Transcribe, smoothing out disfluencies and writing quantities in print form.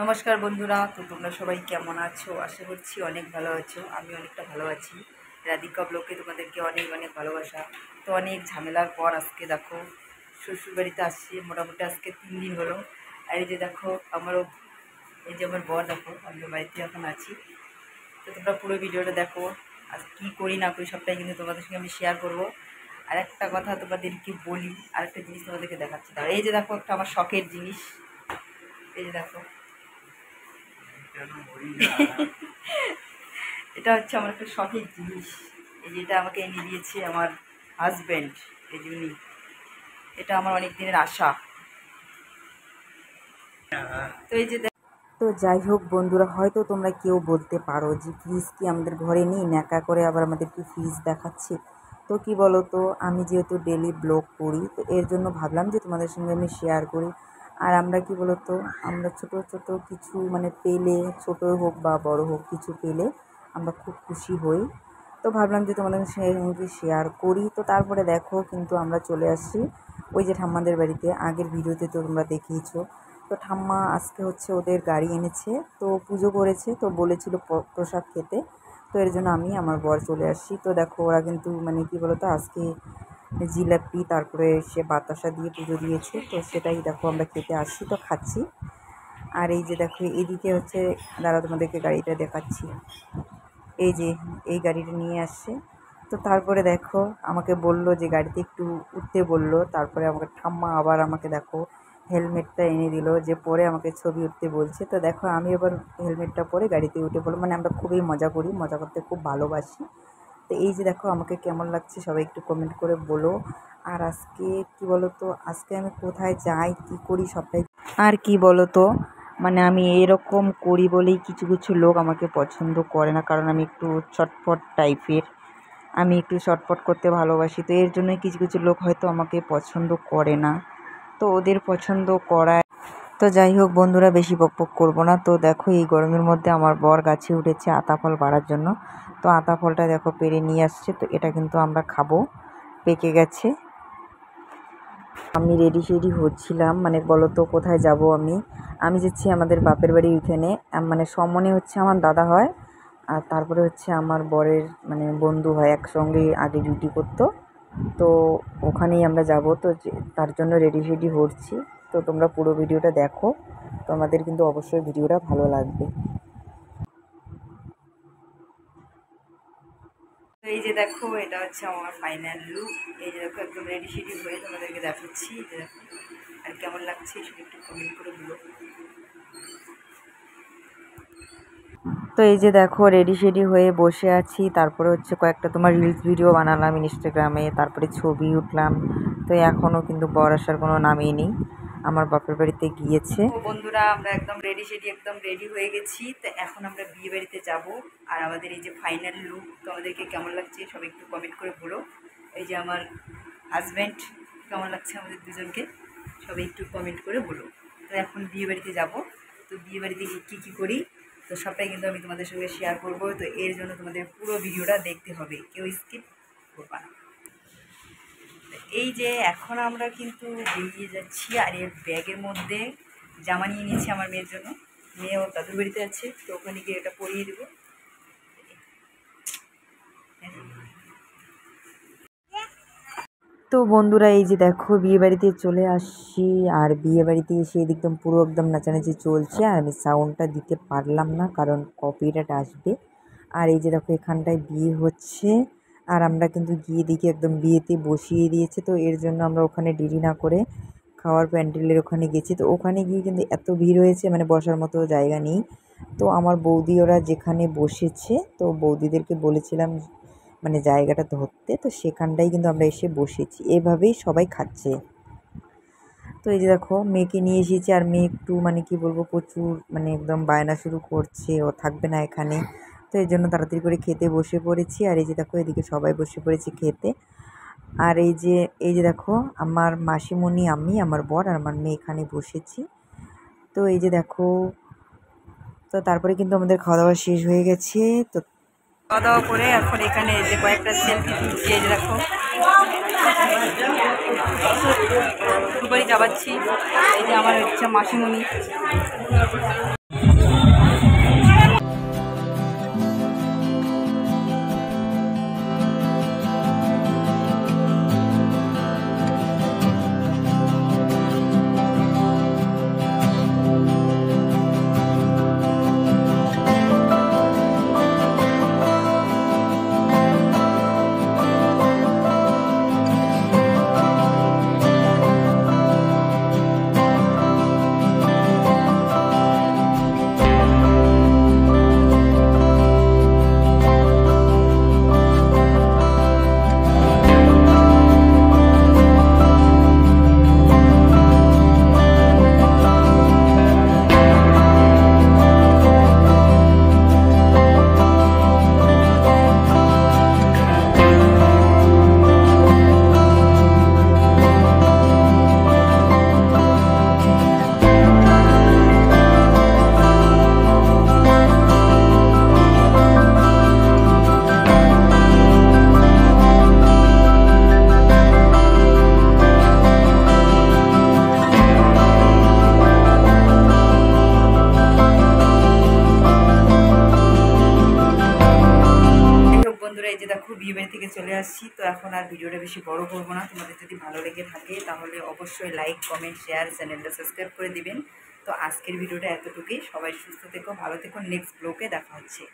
নমস্কার বন্ধুরা, তো তোমরা সবাই কেমন আছো? আশা করছি অনেক ভালো আছো। আমি অনেকটা ভালো আছি। রাধিকা ব্লগে তোমাদেরকে অনেক অনেক ভালোবাসা। তো অনেক ঝামেলার পর আজকে দেখো শ্বশুরবাড়িতে আসছি। মোটামুটি আজকে 3 দিন হলো। আর এই যে দেখো এই যে আমার বর, দেখো আমি বাড়িতে এখন আছি। তো তোমরা পুরো ভিডিওটা দেখো। আর কী করি না করি সবটাই কিন্তু তোমাদের সঙ্গে আমি শেয়ার করবো। আর একটা কথা তোমাদেরকে বলি, আর একটা জিনিস তোমাদেরকে দেখাচ্ছি। তার এই যে দেখো একটা আমার শখের জিনিস, এই যে দেখো এটা হচ্ছে আমার একটা শখের জিনিস। এই যেটা আমাকে এনে দিয়েছে আমার হাজব্যান্ড, এই জন্যই এটা আমার অনেক দিনের আশা। তো এই যে তো যাই হোক বন্ধুরা, হয়তো তোমরা কেউ বলতে পারো যে ফ্রিজ কি আমাদের ঘরে নেই, ন্যাকা করে আবার আমাদেরকে ফ্রিজ দেখাচ্ছে। তো কি বলো তো, আমি যেহেতু ডেলি ব্লগ করি, তো এর জন্য ভাবলাম যে তোমাদের সঙ্গে আমি শেয়ার করি। আর আমরা কি বলো তো, আমরা ছোট ছোট কিছু পেলে, ছোট হোক বা বড় হোক, কিছু পেলে আমরা খুব খুশি হই। তো ভাবলাম যে তোমাদের সঙ্গে শেয়ার করি। তো তারপরে দেখো কিন্তু আমরা চলে আসছি ওই যে ঠাম্মাদের বাড়িতে। আগের ভিডিওতে তো তোমরা দেখিয়েছো। তো ঠাম্মা আজকে হচ্ছে ওদের গাড়ি এনেছে, তো পুজো করেছে, তো বলেছিল প্রসাদ খেতে। তো এর জন্য আমি আমার বর চলে আসছি। তো দেখো ওরা কিন্তু কি বলতো, আজকে জিলাপি তারপরে সে বাতাসা দিয়ে পুজো দিয়েছে, তো সেটাই দেখো আমরা খেতে আসছি, তো খাচ্ছি। আর এই যে দেখো এদিকে হচ্ছে, দাঁড়া তোমাদেরকে গাড়িটা দেখাচ্ছি। এই যে এই গাড়িটা নিয়ে আসছে। তো তারপরে দেখো আমাকে বলল যে গাড়িতে একটু উঠতে বলল। তারপরে আমাকে ঠাম্মা আবার আমাকে দেখো হেলমেটটা এনে দিল, যে পরে আমাকে ছবি উঠতে বলছে। তো দেখো আমি এবার হেলমেটটা পরে গাড়িতে উঠে পড়লো। আমরা খুবই মজা করি, মজা করতে খুব ভালোবাসি। তো এই যে দেখো আমাকে কেমন লাগছে সবাই একটু কমেন্ট করে বলো। আর আজকে কি বলো তো, আজকে আমি কোথায় যাই কী করি সবটাই। আর কি বলো তো, আমি এরকম করি বলেই কিছু কিছু লোক আমাকে পছন্দ করে না, কারণ আমি একটু চটপট টাইপের, আমি একটু চটপট করতে ভালোবাসি। তো এর জন্যই কিছু কিছু লোক হয়তো আমাকে পছন্দ করে না। তো ওদের পছন্দ করায়। তো যাই হোক বন্ধুরা, বেশি বকবক করবো না। তো দেখো এই গরমের মধ্যে আমার বর গাছে উঠেছে আতা ফল পাড়ার জন্য। তো আতা ফলটা দেখো পেড়ে নিয়ে আসছে, তো এটা কিন্তু আমরা খাবো, পেকে গেছে। আমি রেডি হচ্ছিলাম, বলো তো কোথায় যাব। আমি যাচ্ছি আমাদের বাপের বাড়ি ওইখানে, সমনে হচ্ছে আমার দাদা হয়, আর তারপরে হচ্ছে আমার বরের বন্ধু হয়, একসঙ্গে আগে ডিউটি করতো। তো ওখানেই আমরা যাব। তো তার জন্য রেডি হচ্ছি। তো তোমরা পুরো ভিডিওটা দেখো, তোমাদের কিন্তু অবশ্যই ভিডিওটা ভালো লাগবে। তো এই যে দেখো এটা হচ্ছে আমার ফাইনাল লুক। এই যে দেখো একদম রেডি হয়ে তোমাদেরকে দেখাচ্ছি। যে দেখো আর কেমন লাগছে সেটা একটু কমেন্ট করে বলো। তো এই যে দেখো রেডি হয়ে বসে আছি। তারপরে হচ্ছে কয়েকটা তোমার রিলস ভিডিও বানালাম ইনস্টাগ্রামে, তারপরে ছবি উঠলাম। তো এখনও কিন্তু বর আসার কোনো নামই নেই, আমার বাপের বাড়িতে গিয়েছে। তো বন্ধুরা আমরা একদম রেডি হয়ে গেছি। তো এখন আমরা বিয়ে বাড়িতে যাব। আর আমাদের এই যে ফাইনাল লুক, তো আমাদেরকে কেমন লাগছে সবাই একটু কমেন্ট করে বলো। এই যে আমার হাজব্যান্ড, কেমন লাগছে আমাদের দুজনকে সবাই একটু কমেন্ট করে বলো। তো এখন বিয়ে বাড়িতে যাব। তো বিয়ে বাড়িতে কী করি তো সবটাই কিন্তু আমি তোমাদের সঙ্গে শেয়ার করব। তো এর জন্য তোমাদের পুরো ভিডিওটা দেখতে হবে, কেউ স্কিপ করবা না। এই যে এখন আমরা কিন্তু বেরিয়ে যাচ্ছি। আর এর ব্যাগের মধ্যে জামা নিয়ে নিয়েছি আমার মেয়ের জন্য। মেয়ে ওর দাদুর বাড়িতে আছে, তো ওখানে গিয়ে এটা পরিয়ে দেবো। তো বন্ধুরা এই যে দেখো বিয়ে বাড়িতে চলে আসছি। আর বিয়ে বাড়িতে এসে একদম পুরো একদম নাচানাচি চলছে। আর আমি সাউন্ডটা দিতে পারলাম না, কারণ কপিরাইট আসবে। আর এই যে দেখো এখানটায় বিয়ে হচ্ছে। আর আমরা কিন্তু গিয়ে দেখি একদম বিয়েতে বসিয়ে দিয়েছে। তো এর জন্য আমরা ওখানে দেরি না করে খাওয়ার প্যান্ডেলের ওখানে গেছি। তো ওখানে গিয়ে কিন্তু এত ভিড় হয়েছে, বসার মতো জায়গা নেই। তো আমার বৌদি ওরা যেখানে বসেছে, তো বৌদিদেরকে বলেছিলাম জায়গাটা ধরতে, তো সেখানটাই কিন্তু আমরা এসে বসেছি। এভাবেই সবাই খাচ্ছে। তো এই যে দেখো মেয়েকে নিয়ে এসেছি। আর মেয়ে একটু কি বলবো, প্রচুর একদম বায়না শুরু করছে, ও থাকবে না এখানে। তো এই জন্য তাড়াতাড়ি করে খেতে বসে পড়েছি। আর এই যে দেখো এদিকে সবাই বসে পড়েছি খেতে। আর এই যে দেখো আমার মাসিমণি, আমি, আমার বর আর আমার মেয়ে এখানে বসেছি। তো এই যে দেখো, তো তারপরে কিন্তু আমাদের খাওয়া দাওয়া শেষ হয়ে গেছে। তো খাওয়া দাওয়া করে এখন এখানে যে কয়েকটা সেলফি তুলছি। এই যে দেখো দুবারই যাবাচ্ছি। এই যে আমার হচ্ছে মাসিমণি। বিয়েবাড়ি থেকে চলে আসছি। তো এখন আর ভিডিওটা বেশি বড় করবো না। তোমাদের যদি ভালো লেগে থাকে তাহলে অবশ্যই লাইক, কমেন্ট, শেয়ার, চ্যানেলটা সাবস্ক্রাইব করে দিবেন। তো আজকের ভিডিওটা এতটুকুই। সবাই সুস্থ থেকো, ভালো থেকো। নেক্সট ব্লগে দেখা হচ্ছে।